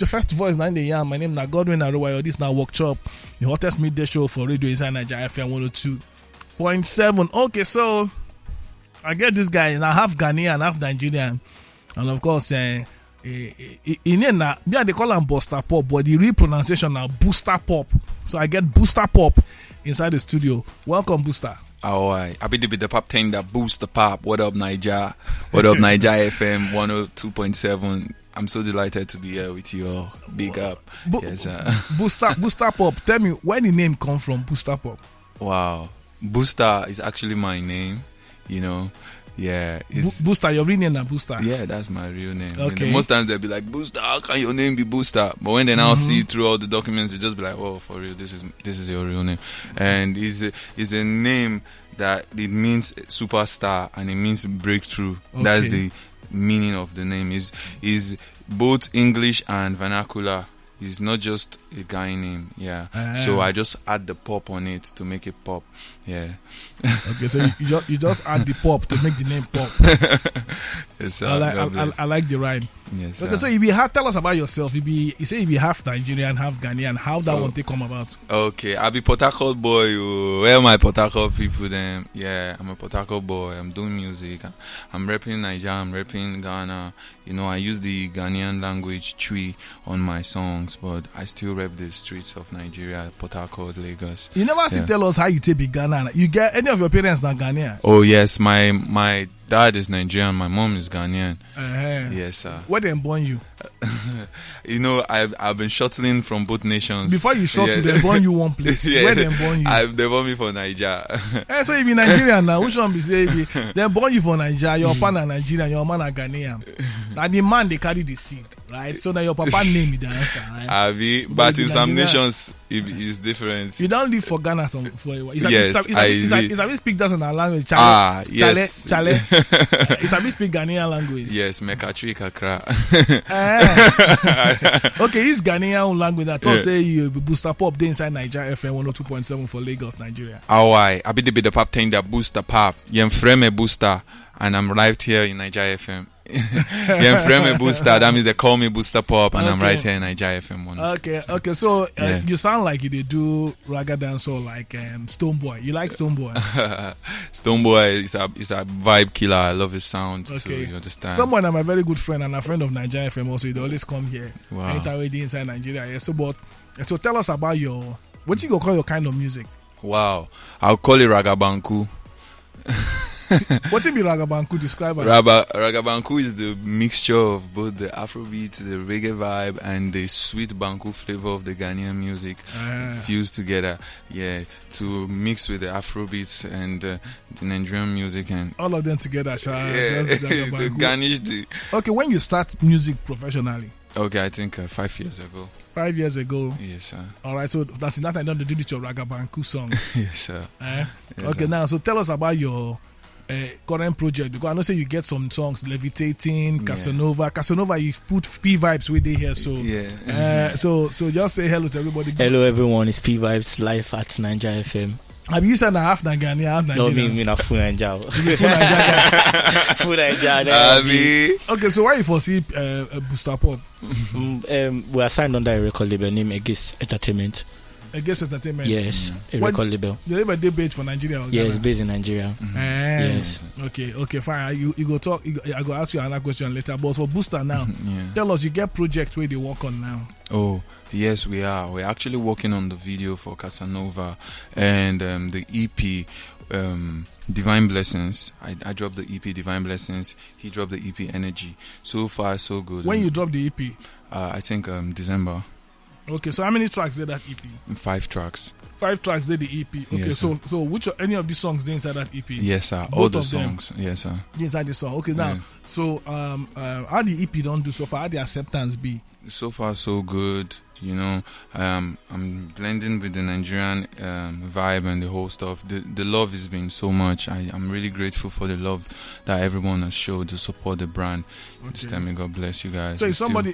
your first voice, 9 a.m. My name is Godwin Aruwayo. This now Workshop, the hottest midday show for radio inside Naija FM 102.7. Okay, so I get this guy, and I have Ghanaian, half Nigerian, and of course, in yeah, they call him BustaPop, but the real pronunciation now BustaPop. So I get BustaPop inside the studio. Welcome, Busta. Oh, I be the pop thing that BustaPop. What up, Naija? What up, Naija FM 102.7. I'm so delighted to be here with you all. Big up. Yes, BustaPop. Tell me where the name come from, BustaPop. Wow. Busta is actually my name, you know. Yeah. Busta, your real name is Busta? Yeah, that's my real name. Okay. Most times they'll be like, Busta, how can your name be Busta? But when they now see through all the documents, they just be like, oh, for real, this is your real name. And it's a name that it means superstar and it means breakthrough. Okay. That's the meaning of the name. Is both English and vernacular. It's not just a guy name, yeah. So I just add the pop on it to make it pop, yeah. Okay, so you just add the pop to make the name pop. Yes, sir. I like the rhyme. Yes. Okay, so if you tell us about yourself. You say if you half Nigerian, half Ghanaian, how that one they come about? Okay, I be Port Harcourt boy. Where are my Port Harcourt people? Them, yeah, I'm a Port Harcourt boy. I'm doing music. I'm rapping Naija. I'm rapping Ghana. You know, I use the Ghanaian language Twi on my songs, but I still rap the streets of Nigeria, Port Harcourt, Lagos. You never tell us how you take Ghana. You get any of your parents not Ghanaian? Oh yes, my dad is Nigerian, my mom is Ghanaian. Yes, sir. Where they born you? You know, I've been shuttling from both nations. Before you shuttle, they born you one place. Yeah. Where they born you? They born me for Naija. So you be Nigerian now. Which one be say they born you for Naija? Your papa Nigerian, your man Ghanaian. Now the man they carry the seed, right? So now your papa name is the answer, right? But in some nations it is different. You don't live for Ghana for a while. Yes, I speak that on our language. Yes. Chale. I speak Ghanaian language. Yes, Mekatri Kakra. Okay, it's Ghanaian language. I thought say you BustaPop dey inside Naija FM 102.7 for Lagos, Nigeria. I be the pop thing that BustaPop. Yem frame Busta, and I'm right here in Naija FM. Yem frame Busta. That means they call me BustaPop, and I'm right here in Naija FM 102.7. Okay. So you sound like you do raga dance or like Stonebwoy. You like Stonebwoy? Stonebwoy is a vibe killer. I love his sound too. You understand? Someone I'm a very good friend and a friend of Naija FM also. They always come here. Wow. Anytime we're inside Nigeria. Yeah. So tell us about what you go call your kind of music? Wow, I'll call it Ragabanku. What it be Ragabanku? Describe it. Ragabanku is the mixture of both the Afrobeat, the reggae vibe, and the sweet Banku flavor of the Ghanaian music fused together. Yeah, to mix with the Afrobeats and the Nigerian music and all of them together. The garnish. Okay, when you start music professionally? Okay, I think 5 years ago. 5 years ago. Yes, sir. All right, so that's not I don't do this your Ragabanku song. Yes, sir. Yes, okay, sir. Now so tell us about your current project, because I know say you get some songs, Levitating, Casanova. Casanova, you put P Vibes with it here, so so just say hello to everybody. Hello everyone, it's P Vibes live at Naija FM. Have you said half Nigerian, half Nigerian? No, me not full Naija. Full Naija. Okay, so why you foresee BustaPop? We are signed under a record label named Aegis Entertainment. Aegis Entertainment. Yes, a record label. The label they based for Nigeria. Yes, it's based in Nigeria. Yes. Okay, fine. You go talk. I go ask you another question later. But for Busta now, tell us, you get project where they work on now. Oh yes, we are. We're actually working on the video for Casanova and the EP. Divine Blessings. I dropped the EP Divine Blessings. He dropped the EP Energy. So far, so good. When you dropped the EP? I think December. Okay, so how many tracks did that EP? 5 tracks. 5 tracks did the EP. Okay, yes, so which any of these songs did inside that EP? Yes, sir. Both all the of songs. Them? Yes, sir. Inside the song. Okay, now so how the EP don't do so far? How the acceptance be? So far, so good. You know, I'm blending with the Nigerian vibe and the whole stuff. The love has been so much. I'm really grateful for the love that everyone has showed to support the brand. This time, may God bless you guys. So if somebody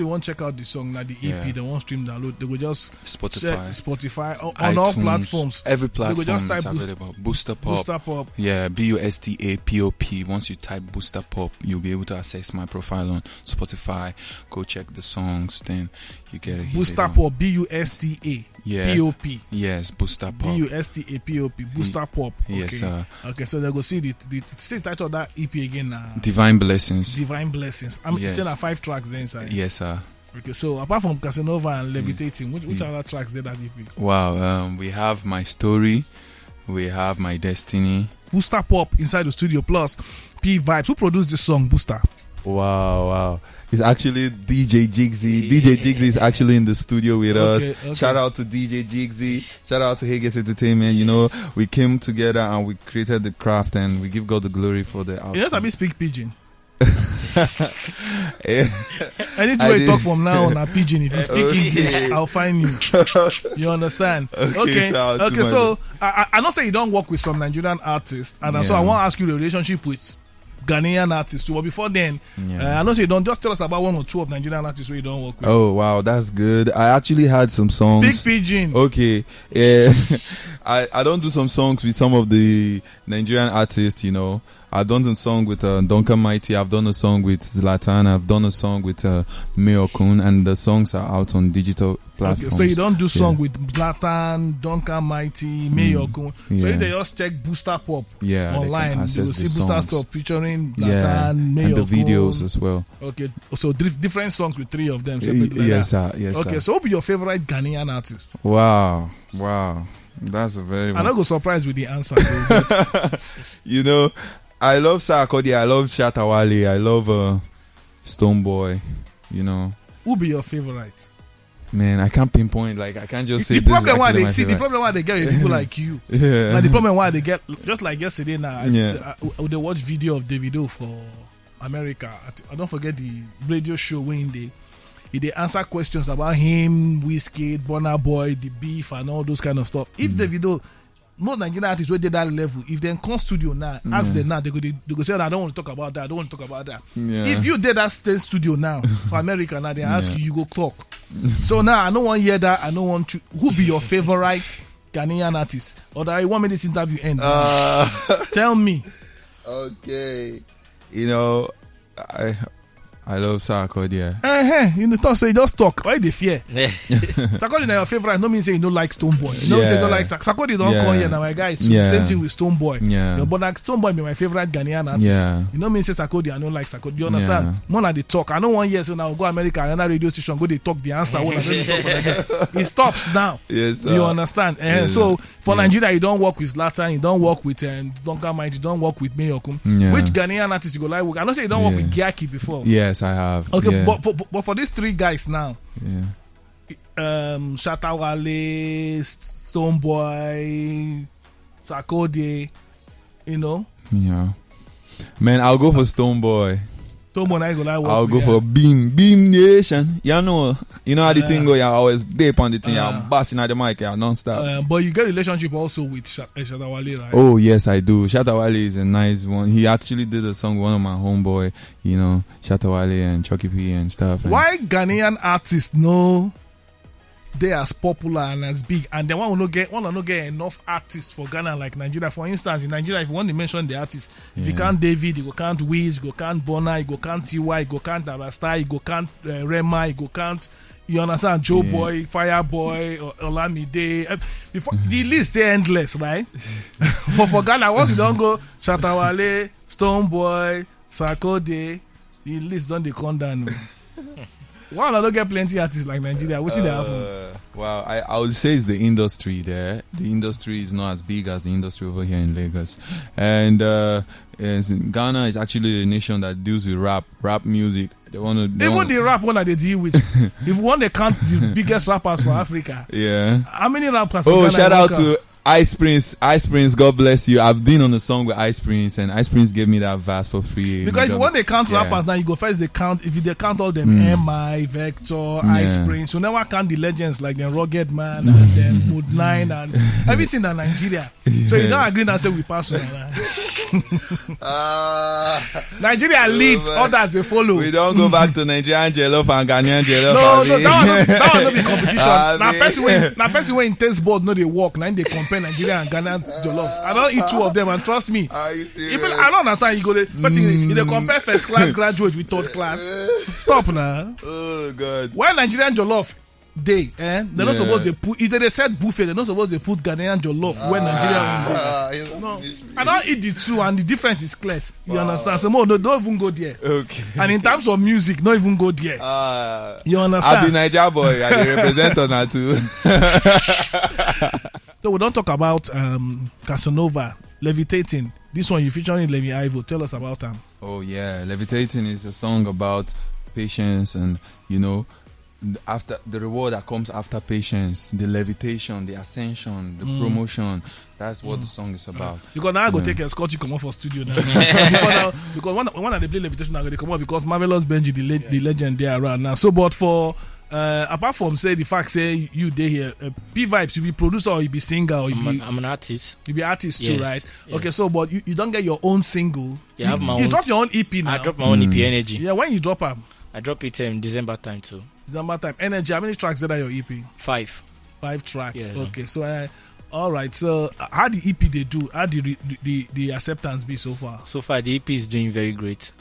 want to check out the song, now the EP, they want stream download, they will just Spotify on iTunes, all platforms. Every platform they will just type is available. BustaPop. BustaPop. Yeah, BustaPop. Once you type BustaPop, you'll be able to access my profile on Spotify. Go check the songs, then you get it. BustaPop, BustaPop. Yes, BustaPop. BustaPop. BustaPop. Okay. Yes, sir. Okay, so they go see the title of that EP again now. Divine Blessings. Divine Blessings. I'm saying 5 tracks there inside. Yes, sir. Okay, so apart from Casanova and Levitating, which other tracks did that EP? Wow, we have My Story, we have My Destiny. BustaPop inside the studio plus P Vibes. Who produced this song, Busta? Wow. It's actually DJ Jigsy. DJ Jigsy is actually in the studio with us. Okay. Shout out to DJ Jigsy. Shout out to Higgins Entertainment. You know, we came together and we created the craft, and we give God the glory for the outcome. You know, speak pidgin. Anything you talk from now on a pidgin. If you speak English, I'll find you. You understand? Okay. So I know say you don't work with some Nigerian artists, and so I want to ask you the relationship with Ghanaian artists too. But before then, I know say you don't just tell us about 1 or 2 of Nigerian artists where you don't work with. Oh wow, that's good. I actually had some songs. Speak pidgin. Okay. Yeah. I don't do some songs with some of the Nigerian artists, you know. I've done a song with Duncan Mighty. I've done a song with Zlatan. I've done a song with Meokun, and the songs are out on digital platforms. Okay, so you don't do song with Zlatan, Duncan Mighty, Meokun. So if they just check BustaPop online, you will see BustaPop featuring Zlatan, Meokun, and the videos as well. Okay, so different songs with 3 of them. Yes, sir. Okay, so who be your favorite Ghanaian artist? Wow. That's a very. I'm not go surprised with the answer. You know, I love Sarkodie, I love Shatawale, I love Stonebwoy, you know. Who be your favorite? Man, I can't pinpoint, like, I can't just say the problem why they see the problem why they get with people like you. Yeah. Like the problem why they get, just like yesterday now, they watch video of Davido for America. I don't forget the radio show when they answer questions about him, Wizkid, Burna Boy, the beef and all those kind of stuff. If Davido, most Nigerian artists where they that level, if they come studio now, ask them now, they go say, I don't want to talk about that, I don't want to talk about that. Yeah. If you did that state studio now for America now, they ask you go talk. So now I don't want to hear that, I don't want to. Who be your favorite Ghanaian artist? Or that you want me this interview end? Tell me. Okay. You know, I love Sarkodie. You know, say just talk. Why they fear? Sarkodie na your favorite. No mean say you don't like Stonebwoy. No say you don't like Sarkodie. Don't come here now, my guy. Same thing with Stonebwoy. Yeah. But like Stonebwoy be my favorite Ghanaian artist. Yeah. You know me say Sarkodie. I don't like Sarkodie. You understand? More like they talk. I don't want years so now go America another radio station go they talk the answer. It stops now. Yes. Sir. You understand? So for Nigeria, you don't work with Zlatan. You don't work with Duncan Mighty. You don't work with Meokun. Which Ghanaian artist you go like? I know say you don't work with Gyaki before. Yes, I have. Okay, but for these 3 guys now, Shatawale, Stonebwoy, Sarkodie, you know. Yeah. Man, I'll go for Stonebwoy. I'll go for Beam Nation. You know how the thing go. You always deep on the thing. You're busting at the mic. You're non-stop. But you get a relationship also with Shatawale, right? Oh yes, I do. Shatawale is a nice one. He actually did a song with one of my homeboy. You know, Shatawale and Chucky P and stuff. Why Ghanaian artists know they as popular and as big, and they want to not get enough artists for Ghana like Nigeria? For instance, in Nigeria, if you want to mention the artists, if you can't David, you go can't Wiz, you go can't Burna, you go can't TY, you go can't Darasta, you go can't Rema, you go can't. You understand? Joe Boy, Fireboy, Olamide. The list is endless, right? for Ghana, once you don't go Shatawale, Stonebwoy, Sarkodie, the list don't they come down. Why don't get plenty artists like Nigeria? What did they happen? Well, I would say it's the industry there. The industry is not as big as the industry over here in Lagos. And Ghana is actually a nation that deals with rap music. Even the rap one that they deal with. If one they count the biggest rappers for Africa. Yeah. How many rappers? Oh, shout out to Ice Prince, God bless you. I've been on a song with Ice Prince, and Ice Prince gave me that verse for free. Because if when they count rappers now, you go first. They count if they count all them MI, Vector, Ice Prince. You never count the legends like the Rugged Man and then Mood 9 and everything in Nigeria. So you don't agree and say we pass on. Nigeria leads, others they follow. We don't go back to Nigerian jollof and Ghanaian jollof. No, that one not be competition. Now person when in taste board no they walk. Now they compare Nigeria and Ghana jollof. I don't eat two of them and trust me. Even I don't understand. You go to person they compare first class graduate with third class. Stop now. Oh God. Why Nigerian jollof? They're not supposed to put either they said buffet, they're not supposed to put Ghanaian jollof when Nigeria no. I don't eat the two and the difference is clear. You understand? So more don't even go there. Okay. And in terms of music, don't even go there. You understand? I'll be Naija boy, I represent on that too. So we don't talk about Casanova, Levitating. This one you featuring Levi Ivo. Tell us about him. Oh yeah, Levitating is a song about patience and after the reward that comes after patience, the levitation, the ascension, the promotion. That's what the song is about. Because now I go take a Scotty come off for studio now. because when they play Levitation, I go come up because Marvelous Benji, the legend there around now. So, but for apart from say the fact say you there here, P Vibes, you be producer or you be singer or I'm an artist. You be artist too, right? Yes. Okay, so but you don't get your own single. Yeah, I have my you own. drop your own EP now. I drop my own EP Energy. Yeah, when you drop them. I drop it in December time too. December time. Energy. How many tracks that are your EP? 5 tracks. Yes, okay, so all right. So how the EP they do? How the acceptance be so far? So far the EP is doing very great.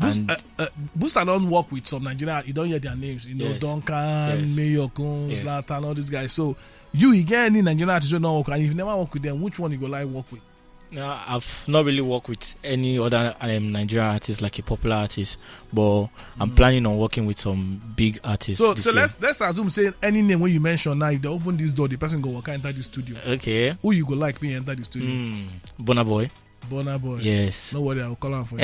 Busta don't work with some Nigerian. You don't hear their names. Yes. Duncan, Mayor Coons, Latan, all these guys. So you get any Nigerian artist you don't work, and if you never work with them, which one you go like work with? I've not really worked with any other Nigerian artist like a popular artist, but I'm planning on working with some big artists. So let's assume say any name when you mention now, if they open this door, the person go walk enter the studio. Okay. Who you go like me enter the studio? Burna Boy. Yes. No worry, I'll call him for you.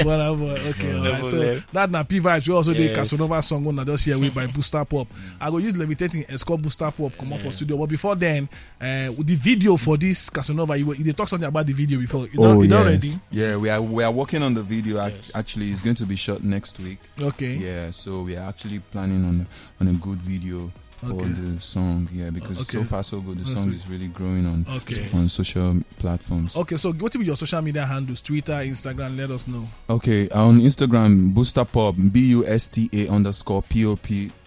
Burna Boy. Okay. No right. So that na P Vibes. We also did Casanova song one that just here with by BustaPop. I go use Levitating escort BustaPop come up for studio. But before then, with the video for this Casanova, you talk something about the video before. You done ready? Yeah, we are working on the video. Actually, it's going to be shot next week. Okay. Yeah, so we are actually planning on a good video for the song, because so far so good. The song is really growing on social platforms. Okay, so what will be your social media handles? Twitter, Instagram, let us know. Okay, on Instagram, BustaPop, BUSTA_POP.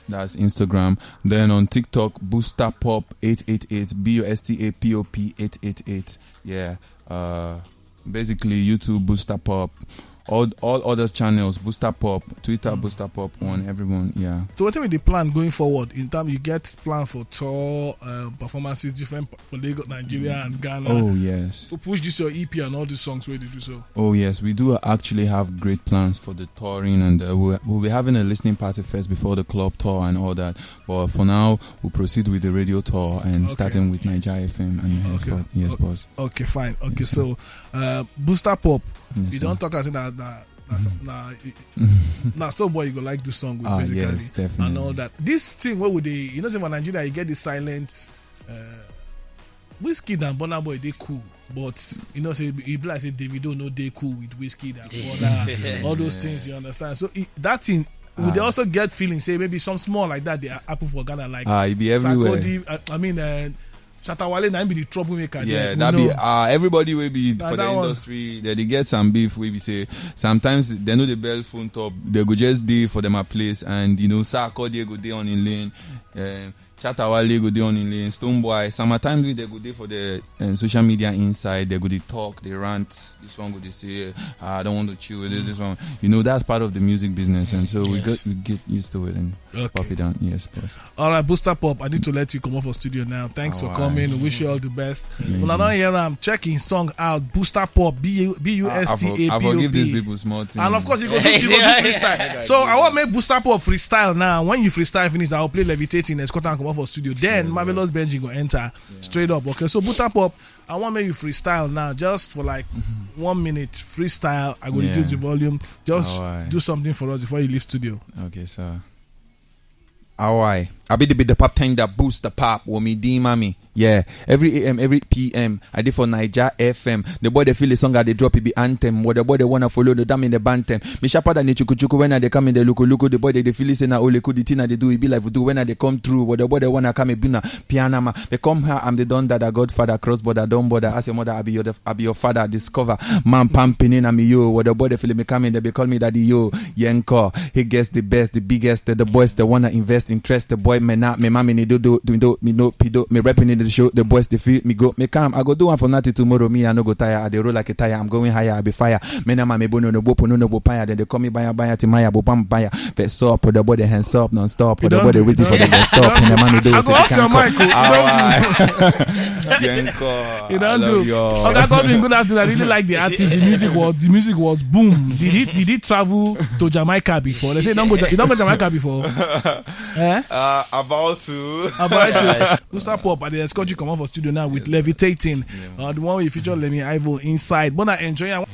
That's Instagram. Then on TikTok, BustaPop 888, BUSTAPOP 888. Yeah. Basically YouTube, BustaPop. All other channels, BustaPop, Twitter, BustaPop1, everyone, yeah. So what will be the plan going forward? In terms, you get plan for tour, performances different for Lagos, Nigeria and Ghana. Oh, yes. To push this your EP and all these songs where they do so. Oh, yes. We do actually have great plans for the touring, and we'll be having a listening party first before the club tour and all that. But for now, we'll proceed with the radio tour and starting with Naija FM and henceforth. Yes, boss. Okay, fine. Okay, yes, so BustaPop. Yes, you don't talk as that. Stone Boy, you go like do song with basically, yes, definitely, and all that. This thing, what would they? You know, say for Nigeria, you get the silent. Whiskey and Burna Boy, they cool, but you know, say if like say Davido, no, they cool with Whiskey and Burna, all those things. You understand? So that thing. Would they also get feeling? Say maybe some small like that they happen for Ghana, like it be everywhere. Sarkodie, Shatawale na be the troublemaker. Yeah, that be everybody will be for the industry. They get some beef. We be say sometimes they know the bell phone top. They go just day for them a place, and Sarkodie go day on in lane. Shatawale go day on in lane. Stoneboy. Sometimes they go day for the social media inside. They go they talk, they rant. This one go they say, I don't want to chill with this one. That's part of the music business, and so we get used to it and pop it down. Yes, boss. All right, BustaPop. I need to let you come up for studio now. Thanks for coming. We wish you all the best. When I don't hear I'm checking song out. BustaPop. BUSTAPOP. I forgive these people small things. And of course you go do freestyle. So I want to make BustaPop freestyle now. When you freestyle finish, I'll play Levitating and Scott and come up for studio. Then Marvelous Benji go enter straight up. Okay, so BustaPop, I want to make you freestyle now, just for like 1 minute freestyle. I will reduce the volume. Just do something for us before you leave studio. Okay, sir. How I be the pop thing that boost the pop. Wo me D mommy. Yeah, every AM, every PM, I did for Naija FM. The boy they feel the song that they drop it be anthem. What the boy they wanna follow the damn in the bantam. Me sharper than the chuku when they come in the luku. The boy they feel it na ole the tina they do it be like we do when they come through. What the boy they wanna come in buna piano ma. They come here, I'm the don that I Godfather cross border, don't bother. Ask your mother, I be your father. Discover man pumping in me yo. What the boy they feel me coming, they be call me daddy yo. Yenko, he gets the best, the biggest. The boys they wanna invest in trust. The boy me not me mommy me do me no pido me rapping in the show. The boys they feel me go me calm. I go do one for nothing tomorrow. Me I no go tire. I dey roll like a tire. I'm going higher. I be fire. Me na me bono no bopo no paya. Then they call me baya timaya bopam baya. Fess up, put the body hands up non-stop. Put the body waiting for them to stop. And the man do it. Go off your mic. Yenko, You don't do. Okay, Godwin, good afternoon. I really like the artist. The music was boom. Did he travel to Jamaica before? They say you don't go to Jamaica before. About to. BustaPop, and they escort you come out for studio now with Levitating. The one with feature Lemmy Ivo inside. But I enjoy it.